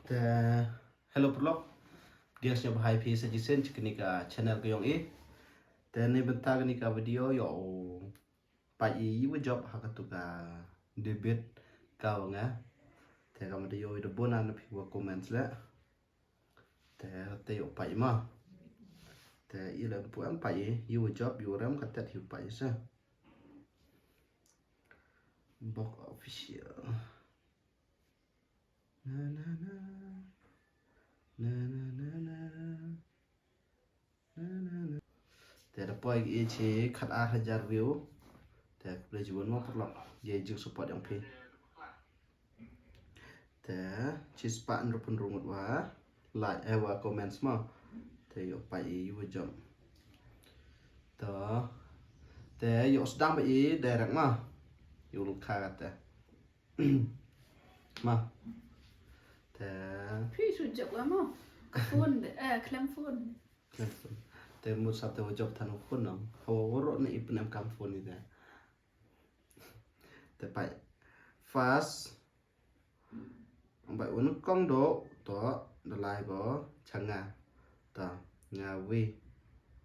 แต่ Hello Prolog dia nya bahai pi sajisen chiknika channel ko yong eแต่ในบรรทากันนี่กับวิดีโออยู่ไปอยู่ว่า job หากตุกา debate กาวงะแต่ก็มาได้อยู่ในบนนั้นพี่ว่า comments แล้วแต่แต่อยู่ไปมาแต่อีหลังพวกไปอยู่ job อยู่แล้วก็ตัดอยู่ไปซะ box official na na na na na na na na na na แต่ละปอยอีเชคัดอา1000 view แต่เลยจวนมาพวกเราเยจึง support อย่างพี่แต่ชิสปะนรพนรงหมดว่า like ว่า comments มาแต่อยู่ไปอยู่จอมต่อแต่อยู่สดังไปอี direct มาอยู่ลูกค้ากันแต่มาแต่พี่สุดจักว่ามั้งฟุนคลมฟุนแต่มุดสับแต่ว่าจบทันคนเนาะเขาว่ารถในอีเป็นกำฟุนนี่แต่ไป fast ไปวันกล้องโดต่อดลายบ่ช่างงาต่องาวี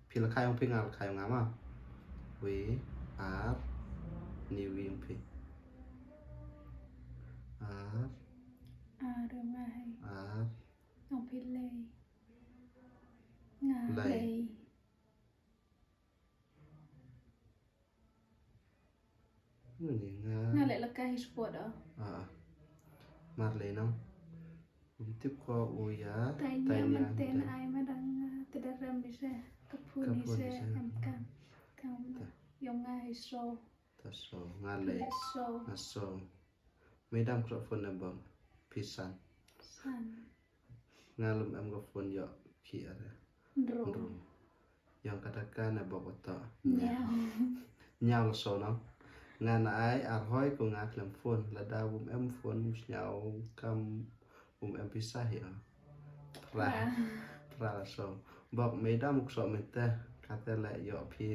พี่ละคายของพี่งาละคายของงามาวีอาร์นิวีของพี่อาร์เริ่มมาให้อาร์น้องพี่เลยงาเลยนี่งาเลยละกายสปอร์ตมาเลยเนาะทิปก็โอยาแต่เนี่ยมันเต้นไอมาดังแต่ได้เริ่มดิเซ่กับพูนี่เซ่ทำกันยงงาให้โซตาโซงาเลยงาโซไม่ดำกระฝนนะบ่พิสันงาลมกับฝนเยอะพี่อะไรรูยังกระดักกันนะบอกว่าต่อเงาละโซเนาะงานไออาร์ห้อยก็งาเคลมฝนและดาวฝนเงาคำพิสัยเหรอพระละโซบอกไม่ดำมุกโซเมตต์คาแต่ละเยอะพี่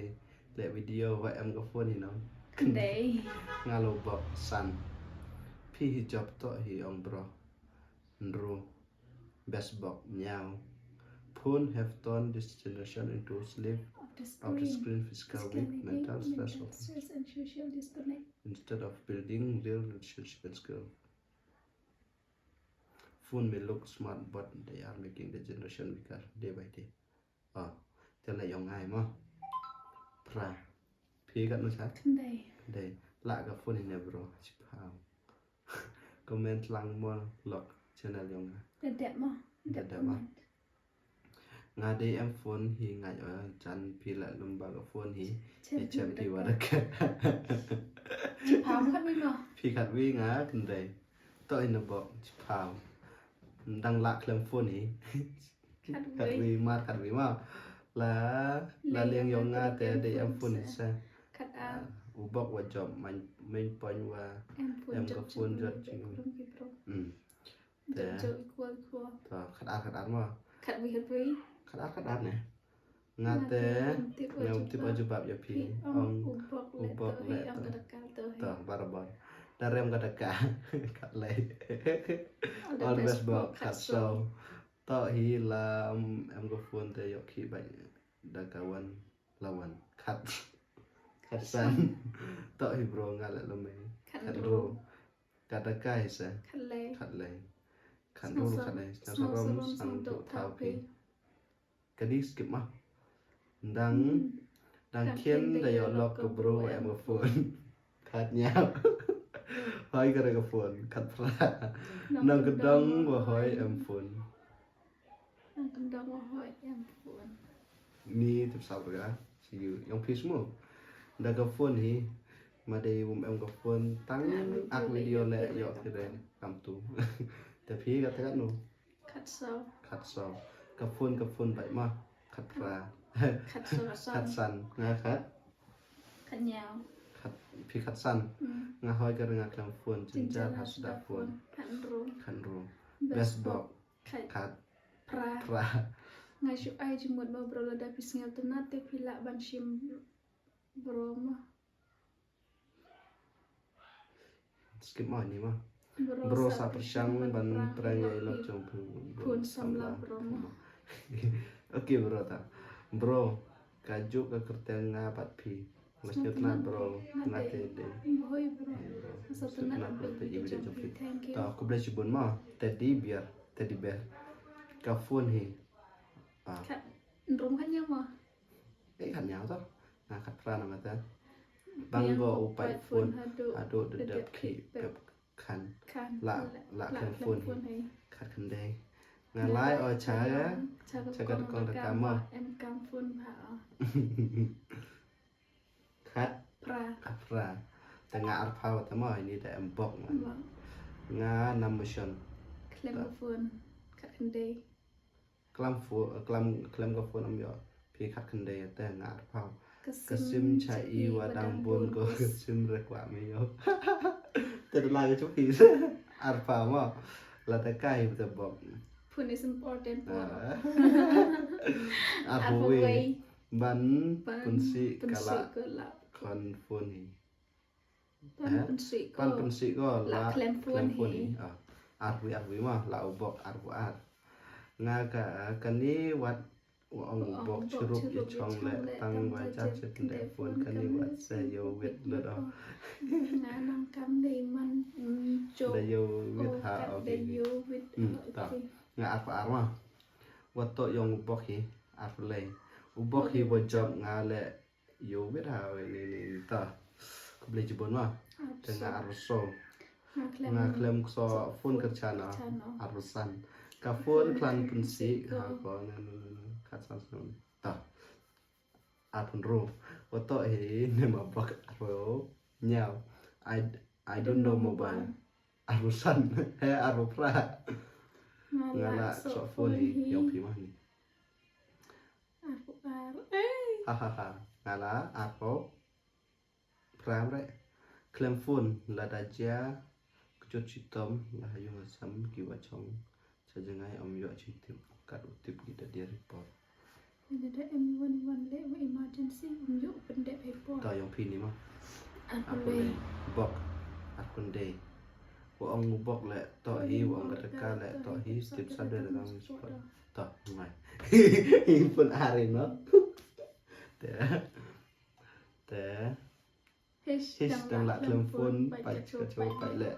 และวิดีโอว่ากับฝนนี่เนาะงาลบอกสันพี่ฮิจับต่อฮิองบรอนรูbest box now phone have turned this generation into slave of the screen physical weak mental stress and social disconnect instead of building real relationship and skill phone may look smart but they are making the generation weaker day by day แต่ละยังไงมั้งพระพี่กันนู้ชัดได้ละกับ phone นี่บรอชิบหายคอมเมนต์ลังมัวหลอกchannel ยังไงเด็ดมั้งเด็ดมั้งงาได้โฟนฮีงายจันพี่ละลำบากกับโฟนฮีเจ็บที่ว่าดักชิพาวคัดวิ่งเหรอพี่ขัดวิ่งขึ้นได้ต่ออินบอกชิพาวดังละเคลมโฟนฮีขัดวิ่งมาขัดวิ่งมาละเลี้ยงยองงาแต่ได้โฟนใช่ขัดอุบอกว่าจอบมันไม่ปอยว่ากับโฟนจดจริงแต่ต่อขัดมาขัดวิ่งขัดเนี่ยงาแต่แนวที่ปัจจุบันอย่าพี่อุบอกและต่อบาร์บอนดาเริ่มกระดกาขัดเลย always บอกขัดโซต่อฮีลามกับโฟนแต่ยกขี้ไปดากาวันละวันขัดสันต่อฮีโบรงาและละเมขัดโรกระดกาฮิเซขัดเลยขัดโรขัดเลยจังสรมสังตุท้าวพีกันนี้สกิปมาดังเขียนได้ยอดล็อกกับโบรกับโฟนขัดยาวห้อยกระกับโฟนขัดพระนังกระดองว่าห้อยโฟนนังกระดองว่าห้อยโฟนนี่ทิพย์สาวกะสิอยู่ยังพิสมุดังกับโฟนนี้มาได้กับโฟนตั้งอักวิดีโอและยอดที่ได้ทำตู้แต่พี่ก็ทักหนูขัดโซกับโฟนไปมาขัดพระขัดสันงาขัดยาวพี่ขัดสันงาห้อยกระงาคลำโฟนจินจาพัสดาโฟนขันรูเบสบอกขัดพระงาชุไอจิมดมาบรอลดาพิสเงลตนาเตพิละบันชิมบรอมาสกิปมาอันนี้มา bro sa persang ban perang yai lo chong pun samla bromo okay bro ta bro kaju ka kertel nga pat phi masjid na bro na te de boy bro satna te ibu de jom thank you ta ko ble chibun ma teddy bear ka phone hi kat rum kan nya ma kan nhau to na kat pra na mata banggo upai phone ado de dep ki pep kan la kan phone kat kan de nga lai o cha ga cha ga kong da ka ma em kam phone pha kat praแต่งาอัลพาวแต่มานี่แต่บอกงานัมเบชัน klem phone kat kan de กลัมฟูกลัมกับฟูนอมยอพี่คัดคันเดยแต่งาอัลพาวกระซิมชาอีวาดังบนก็กระซิมเรียกว่าไม่ยอแต่ละลายก็ชุบพีอัลพาวมาแล้วแต่ใกล้จะบอก phone is important for อัลพาวเวบันปุนสิกะละคอนฟูนีปันปุนสิก็ ละเคลมฟูนีอัลวิมาละอุบอกอัลวาดงากะกันนี้วัดองบอกชรุปยชองและตั้งไว้จัดเสร็จแต่ฝนกันนี้วัดเสยเวทเลือดงานองกำได้มันโจได้โยวิทาโอเคต่องาอัดมาวัดโตยองอุบอกฮีอัดเลยอุบอกฮีวัดจบงาและโยวิทานี่ต่อก็เลยจุบนว่าแต่งาอัดโซงาเคลมซอฝุ่นกระชานะอัดสันกาฝนคลันปุนสีหาก่อนคัดสันสนต่ออาพุนรูว่าต่อเห็นมาบอกอัดว่าเนียว I don't know mobile อัดสันเฮ้อัดพระงาละสอฝนยองพิมานี่ฮ่างาละอัดพพรามเลยเคลมฝนละดาเจียจุดจิตมละอยู่ซ้ำกี่ว่าชงSejangai om yo citip kat utip kita di report. Ada M11 le emergency om yo pendek report. Ta yang pin ni mah. Aku le bok akun day. Wa ong bok le to hi wa ong kataka le to hi tip sadar dalam report. Ta mai. Pun hari no. Te Hish dan la telefon pai kacau pai le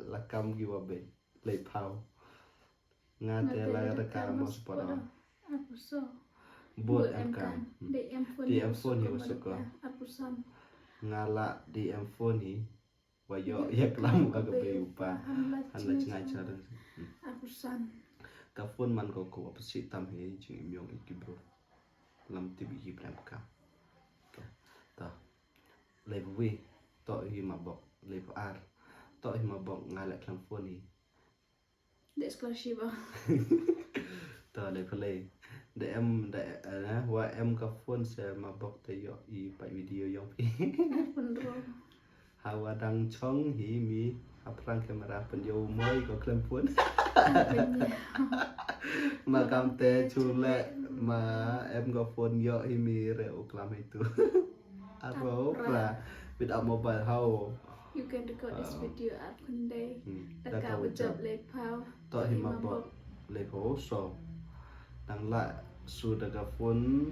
lakam giwa be le pau. Ngate la reka mo sport aku so buat MK di M4 ni masuk ke aku san ngala di M4 ni wayo ya kelam agak berupa hanla cengacar aku san ka phone man ko ko opposite tam he jing imyong iki bro lam tibi hi MK ta level we to hi mabok level R to hi mabok ngala kelam phone ni Desklasiva. Ta le play. De em wa em ka phone se ma bok te yo I pai video yong pi. Pendro. Hawa dang chong hi mi aprang kamera pen yo moi ko klem phone. Ma kam te chule ma em ka phone yo hi mi re o klam itu. Aro pra without mobile how You can record this video at one day. Taka wajab le pau. To hi ma bok le ko so. Dang la su daga phone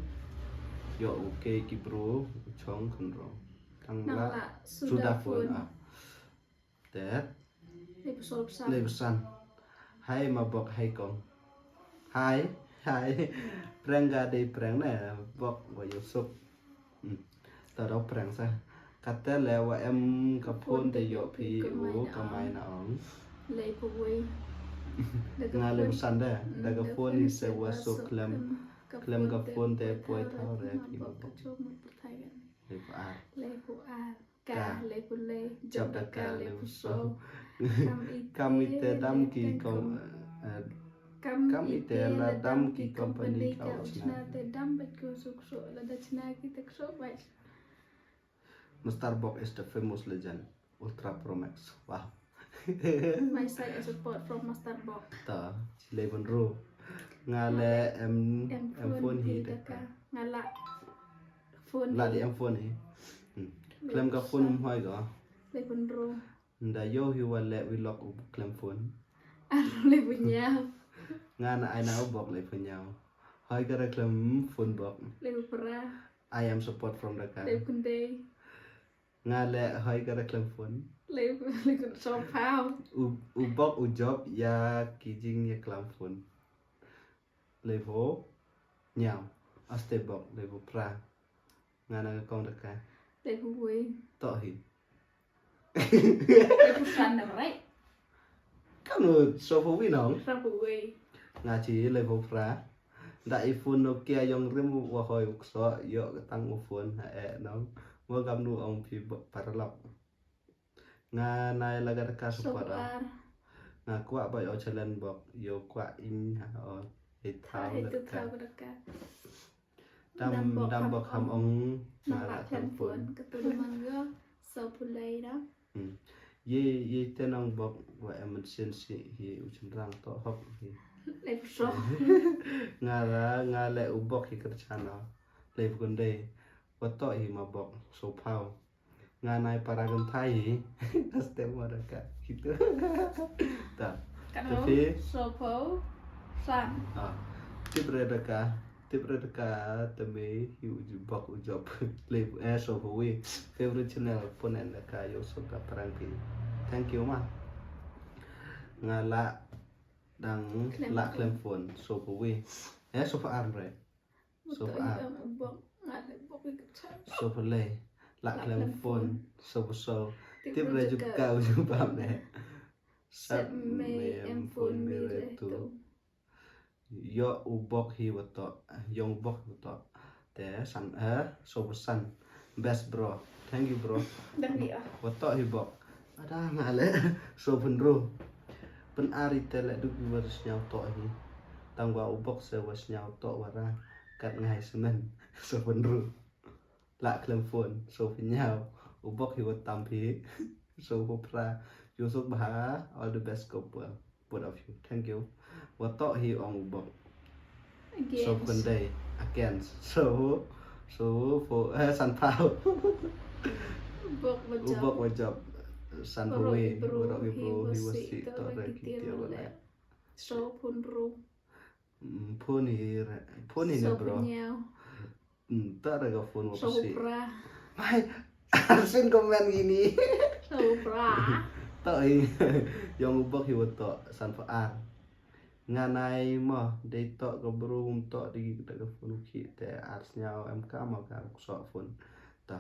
yo okay ki bro chong kan ro. Dang la su da phone Te le pesan. Hai ma bok hai kong. Hai prang ga de prang na bok wa yo sup. Ta do prang sa Kata lewa em kapun te yo pi u kamai na ong. Le puwi. Nga le pesan da. Daga phone ni se wa so klem kapun te puai thao re pi ma bok. Le pu ar. Le pu ar. Ka le pu le. Job da ka le pu so. Kam ite dam ki kom. Kam ite la dam ki company kau chna te dam bet ko sukso la da chna ki tek so bai. Starbucks is the famous legend Ultra Pro Max. Wow. My side is support from Starbucks. Ta Leven Ro. Ngale M phone hi deka. Ngala phone la di M phone hi. Klem ka phone hoi go. Leven Ro. da yo hi wa le we lock u klem phone le punya nga na ai na ubok le punya hai ka ra klem phone bok le pra I am support from the guy le kunde nga le hai ka ra klem phone le kun so phao ubok u job ya ki jing ya klem phone le vo nhau aste bok le vo pra nga na kong da ka le vui to hi le pusan na right kan so vo wi nong ra vui nga chi le vo pra da iphone Nokia yong rim wa hoi so yo tang u phone ha e nong mo gam nu ong pi paralok nga nai la ga ka support nga kwa ba yo challenge bok yo kwa in ha o e thao la ka dam bok ham ong na la kan phone ka tu mangga so pulai da ye tenong bok wa emergency hi u chenrang to hok hi le so nga le u bok hi kerjana le bunde wa to hi ma bok so phao nga nai paragon thai hi aste maraka gitu ta tapi so phao san tip redaka tame hi u bok u job le so we favorite channel pon en ka yo so ka parang pi thank you ma nga la dang la klem phone so we so fa ar re so fa ar bok nga le bok ke cha so fa le la klem phone so tip re ju ka u ba ne set me em phone me re tu yo u bok hi wa to yong bok wa to te san so san best bro thank you bro dan dia wa to hi bok ada nga le so pun ro pen ari tele du wars nyau to hi tang wa u bok se was nyau to wara kat ngai semen so pun ro la klem phone so pin nyau u bok hi wa tam pi so ko pra yo so ba all the best couple both of you thank you wa to hi ong u bok so kun day again so for san phao bok wa job san for we bro he was sick to re ki ti wala so pun ru phone ni ne bro ta ra ga phone wa so si pra mai sin comment gini so pra to hi yong bok hi wa to san for ar nga nai mo de to go brum to di ta ga phone ki te ars nyao em ka ma ka so phone ta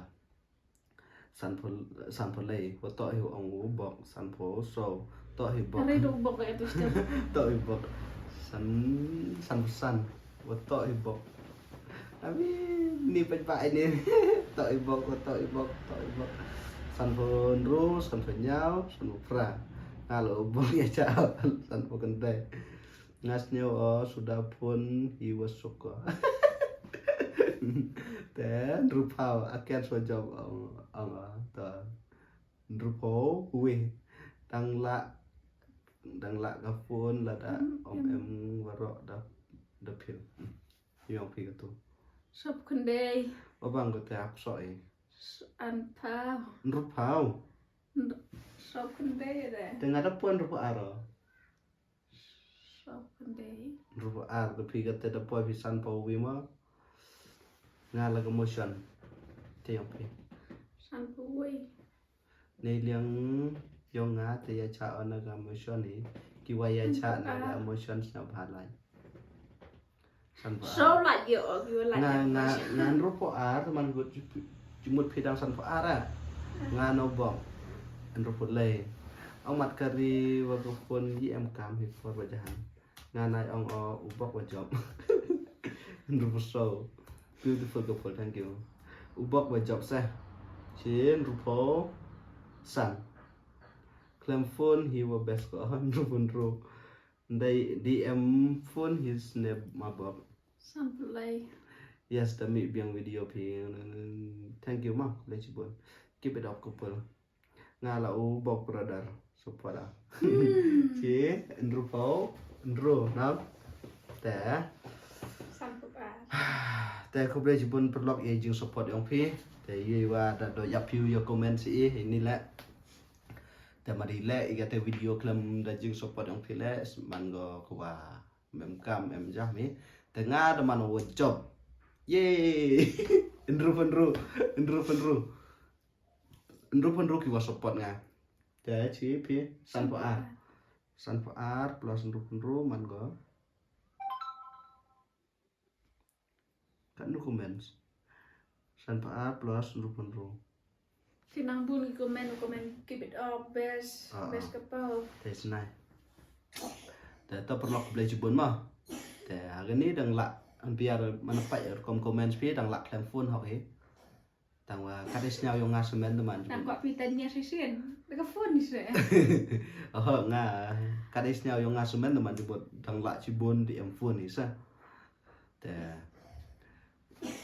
san for lei wa to hi ong u bok san for so to hi bok ari do bok e tu step to hi bok san wa to hi bok ami ni pa ba ni to hi bok to hi bok san for ru san for nyao san for fra kalau bok ya chao san for kan dai ngasnyo sudah pun he was suka then rupau akan so job ta rupau we dang la ka phone la da em warok da pil yong pi tu sop kunde obang ko ta soi an pa rupau sop kunde re tengah da pun rupa aro sop kunde rupa ar ko pi ka te da poi pi san pau wi ma nga la ka motion te yong pi san pu we nei liang yong nga te ya cha ona ga motion ni ki wa ya cha na ga motion sa ba lai san pa so like you like nga rupa ar man go jumut pi dang san pa ara nga no bong an rupa le ông mặt kari wa ko phone yi em kam hi for wa jahan nga nai ong u bok wa job rupa so beautiful couple thank you u bok wa job sa chin rupa san claim phone he wa best ko han rupa ro dai dm phone his name ma bok san play yes the me biang video pi thank you ma le chi bon keep it up couple nga la u bok brother support chi rupa ro na te san pu ba แต่ครบเลยจิบนปลอกเอจิง support ยองพี่แต่ยี่ว่าดัดโดยยับพิว your comment สินี่แหละ แต่มาดีแลอีกแต่วิดีโอคลิปได้จึง support ของพี่แลมันก็คือว่าแม่มกำแม่มจ้ะมีแต่งาดมันว่าจบเย้ Enru ki wa support ngaแต่ชีพี่สันพออาร์ plus enru man go kan comments sanพออาร์ plus enru si nang bun comment keep it up best kapal แต่สนายแต่ต้องประลอกเลยจุบนมาแต่หากนี้ดังละอันเปียมันไปคอมเมนต์พี่ดังละแคลมฟูนเฮาเฮต่างว่าคัดเสนายงงาสมันมัน nang kwa pitanya sisen daga phone ni se งาคัดเสนายงงาสมันมันจุบดังละจุบนที่ฟูนนี่ซะแต่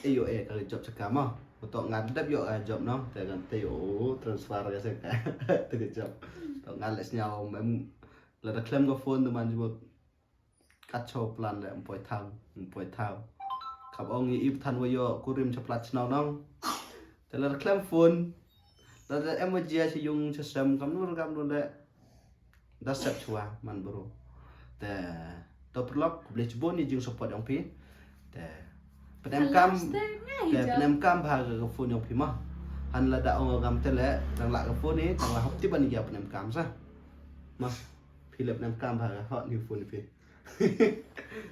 AOA ก็จบสักกะมาบ่ต้องงานดับyo job เนาะแต่กันTO transfer ก็สักกะตึกจบต้องงานเลสยาวแม่แล้วถ้าเคลมก็โฟนมันจุบกัดโชว์ plan แหละปล่อยทางขับเอางี้อีฟทันวายกูริมจะพลัดสนาวน้องแต่ละเคลมโฟนแล้วแต่เอ็มจีจะยุ่งจะสมกำนูนแหละดัชเซปชัวมันบรูแต่ตัวปล็อกบลิชบนนี่จึงสปอร์ตของพี่แต่เป็นเอ็มกัมพากับโฟนของพี่มาหันละดาวกำเตละดังละกับโฟนนี้ดังละฮับที่บันยาเป็นเอ็มกัมซะมาพี่เล็บเอ็มกัมพากับฮอตนิวโฟนพี่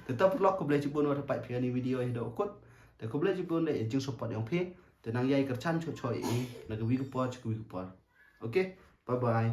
tetap vlog ko boleh jebon wa dapat pian ni video hidup kotแต่ko boleh jebon le jeng support yang pheแต่นางใหญ่กับชั้นช่วยๆเองแล้วก็วิกปอร์okey bye bye